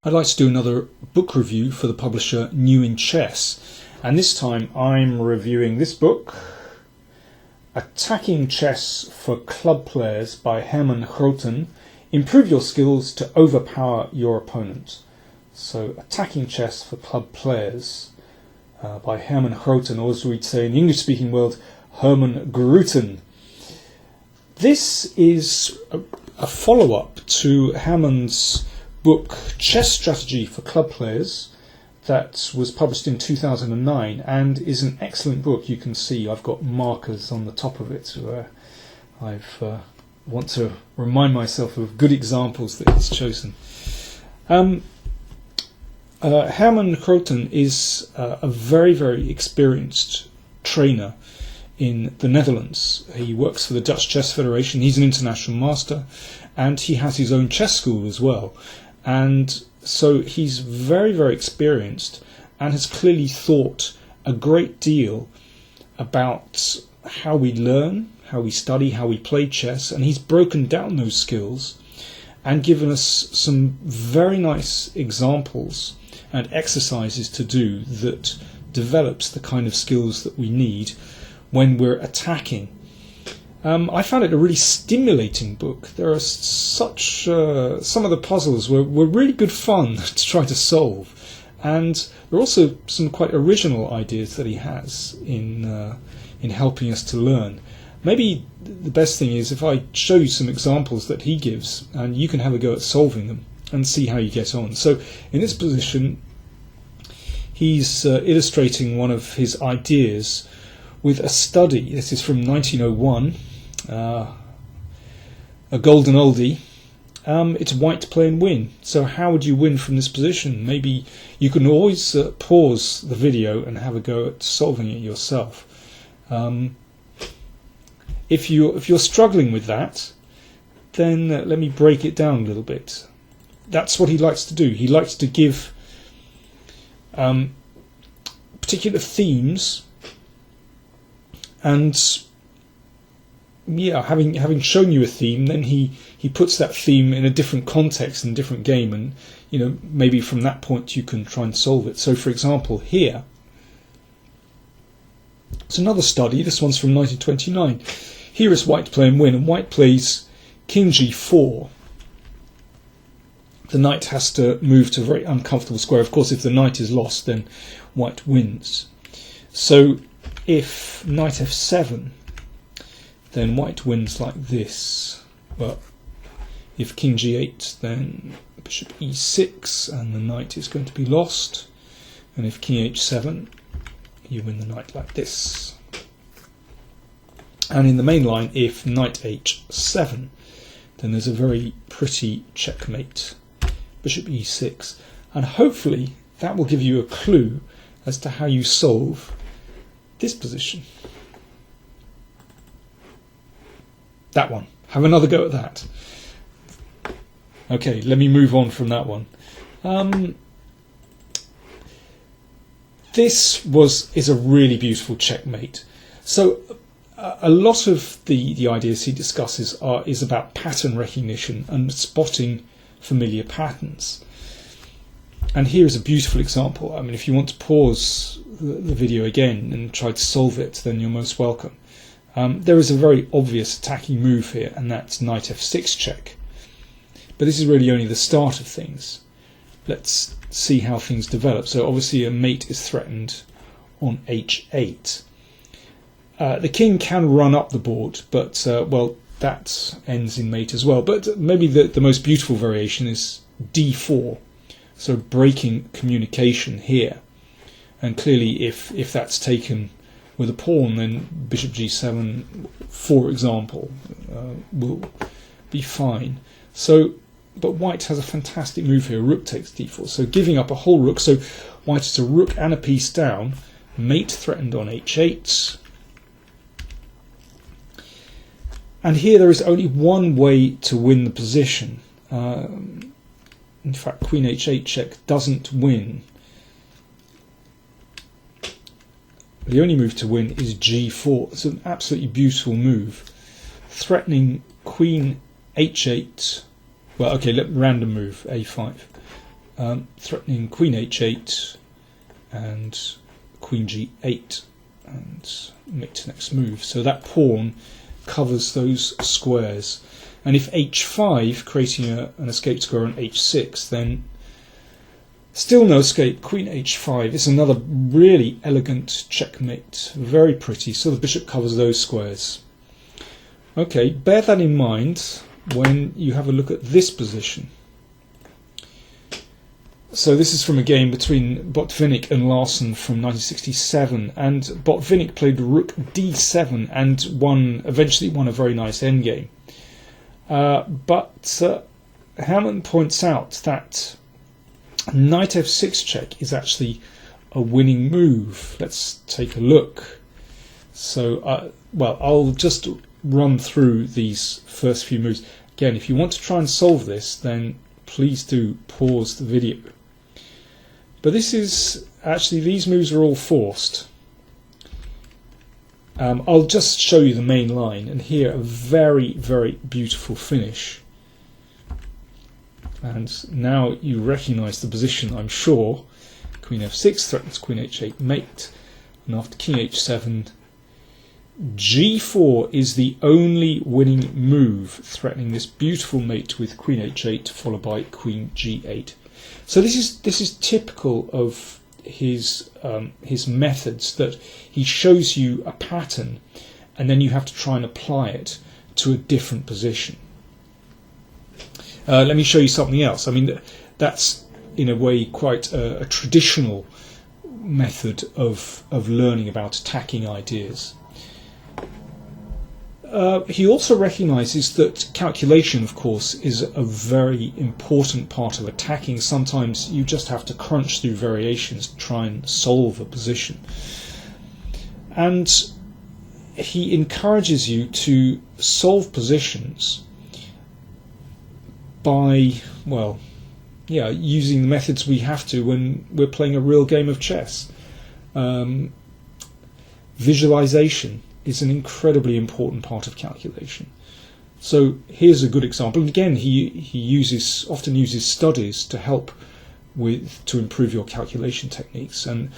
I'd like to do another book review for the publisher New in Chess, and this time I'm reviewing this book, Attacking Chess for Club Players by Herman Grooten. Improve your skills to overpower your opponent. So Attacking Chess for Club Players by Herman Grooten, or as we'd say in the English-speaking world, Herman Grooten. This is a follow-up to Herman's book Chess Strategy for Club Players that was published in 2009 and is an excellent book. You can see I've got markers on the top of it where I want to remind myself of good examples that he's chosen. Herman Grooten is a very, very experienced trainer in the Netherlands. He works for the Dutch Chess Federation. He's an international master, and he has his own chess school as well. And so he's very, very experienced and has clearly thought a great deal about how we learn, how we study, how we play chess, and he's broken down those skills and given us some very nice examples and exercises to do that develops the kind of skills that we need when we're attacking. I found it a really stimulating book. There are some of the puzzles were really good fun to try to solve, and there are also some quite original ideas that he has in helping us to learn. Maybe the best thing is if I show you some examples that he gives, and you can have a go at solving them and see how you get on. So in this position, he's illustrating one of his ideas with a study. This is from 1901. A golden oldie. It's white to play and win. So how would you win from this position? Maybe you can always pause the video and have a go at solving it yourself. If you're struggling with that, then let me break it down a little bit. That's what he likes to do. He likes to give particular themes, and having shown you a theme, then he puts that theme in a different context and different game, and maybe from that point you can try and solve it. So for example, here it's another study. This one's from 1929. Here is white to play and win, and white plays king g4. The knight has to move to a very uncomfortable square. Of course, if the knight is lost, then white wins. So if knight f7, then white wins like this. But if king g8, then bishop e6, and the knight is going to be lost. And if king h7, you win the knight like this. And in the main line, if knight h7, then there's a very pretty checkmate, bishop e6. And hopefully that will give you a clue as to how you solve this position. That one. Have another go at that. Okay, let me move on from that one. This is a really beautiful checkmate. So a lot of the ideas he discusses is about pattern recognition and spotting familiar patterns. And here is a beautiful example. I mean, if you want to pause the video again and try to solve it, then you're most welcome. There is a very obvious attacking move here, and that's knight f6 check. But this is really only the start of things. Let's see how things develop. So obviously a mate is threatened on h8. The king can run up the board, but that ends in mate as well. But maybe the most beautiful variation is d4, so breaking communication here. And clearly if that's taken with a pawn, then bishop g7, for example, will be fine. So, but white has a fantastic move here. Rook takes d4, so giving up a whole rook. So white is a rook and a piece down. Mate threatened on h8. And here there is only one way to win the position. In fact, queen h8 check doesn't win. The only move to win is g4. It's an absolutely beautiful move, threatening queen h8. Well, okay, random move, a5. threatening queen h8 and queen g8 and mate to next move. So that pawn covers those squares, and if h5, creating an escape square on h6, then still no escape. Queen h5 is another really elegant checkmate, very pretty. So the bishop covers those squares. Okay, bear that in mind when you have a look at this position. So this is from a game between Botvinnik and Larsen from 1967, and Botvinnik played rook d7 and eventually won a very nice endgame. But Herman points out that knight f6 check is actually a winning move. Let's take a look. So, well, I'll just run through these first few moves. Again, if you want to try and solve this, then please do pause the video. But this is actually, these moves are all forced. I'll just show you the main line, and here a very, very beautiful finish. And now you recognise the position, I'm sure. Queen f6 threatens queen h8 mate, and after king h7, g4 is the only winning move, threatening this beautiful mate with queen h8 followed by queen g8. So this is typical of his methods, that he shows you a pattern and then you have to try and apply it to a different position. Let me show you something else. I mean, that's in a way quite a traditional method of learning about attacking ideas. He also recognises that calculation, of course, is a very important part of attacking. Sometimes you just have to crunch through variations to try and solve a position. And he encourages you to solve positions by, well, yeah, using the methods we have to when we're playing a real game of chess. Visualization is an incredibly important part of calculation. So here's a good example. And again, he often uses studies to help to improve your calculation techniques. And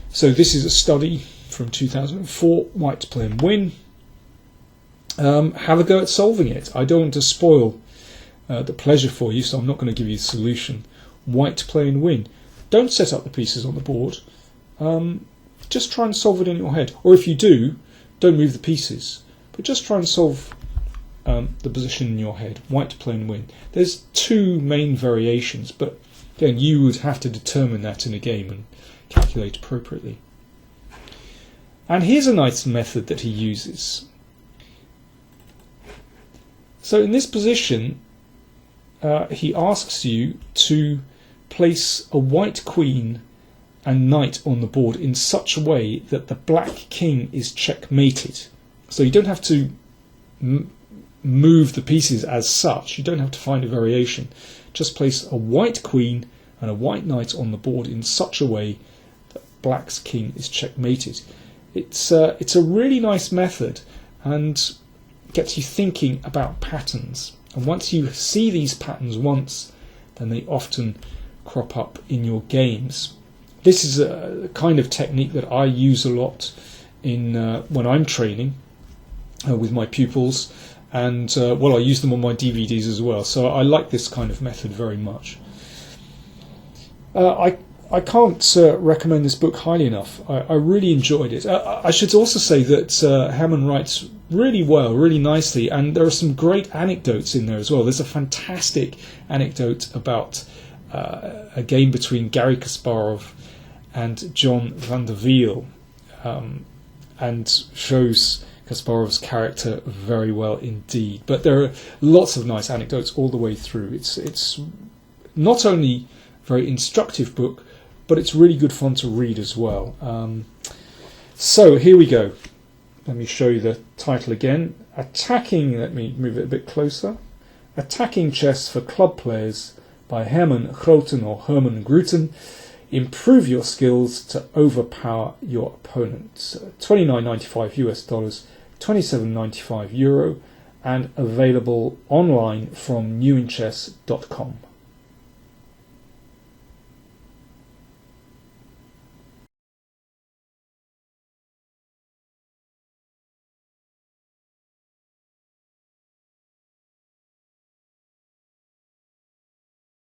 so this is a study from 2004, white to play and win. Have a go at solving it. I don't want to spoil the pleasure for you, so I'm not going to give you the solution. White to play and win. Don't set up the pieces on the board. Just try and solve it in your head. Or if you do, don't move the pieces, but just try and solve the position in your head. White to play and win. There's two main variations, but again, you would have to determine that in a game and calculate appropriately. And here's a nice method that he uses. So in this position, he asks you to place a white queen and knight on the board in such a way that the black king is checkmated. So you don't have to move the pieces as such. You don't have to find a variation. Just place a white queen and a white knight on the board in such a way that black's king is checkmated. It's a really nice method and gets you thinking about patterns. And once you see these patterns once, then they often crop up in your games. This is a kind of technique that I use a lot in when I'm training with my pupils, and well, I use them on my DVDs as well. So I like this kind of method very much. I can't recommend this book highly enough. I really enjoyed it. I should also say that Herman writes really well, really nicely, and there are some great anecdotes in there as well. There's a fantastic anecdote about a game between Garry Kasparov and John van der Wiel, and shows Kasparov's character very well indeed. But there are lots of nice anecdotes all the way through. It's not only a very instructive book, but it's really good fun to read as well. So here we go. Let me show you the title again. Let me move it a bit closer. Attacking Chess for Club Players by Herman Grooten or Herman Grooten. Improve your skills to overpower your opponents. $29.95 US, €27.95, and available online from newinchess.com.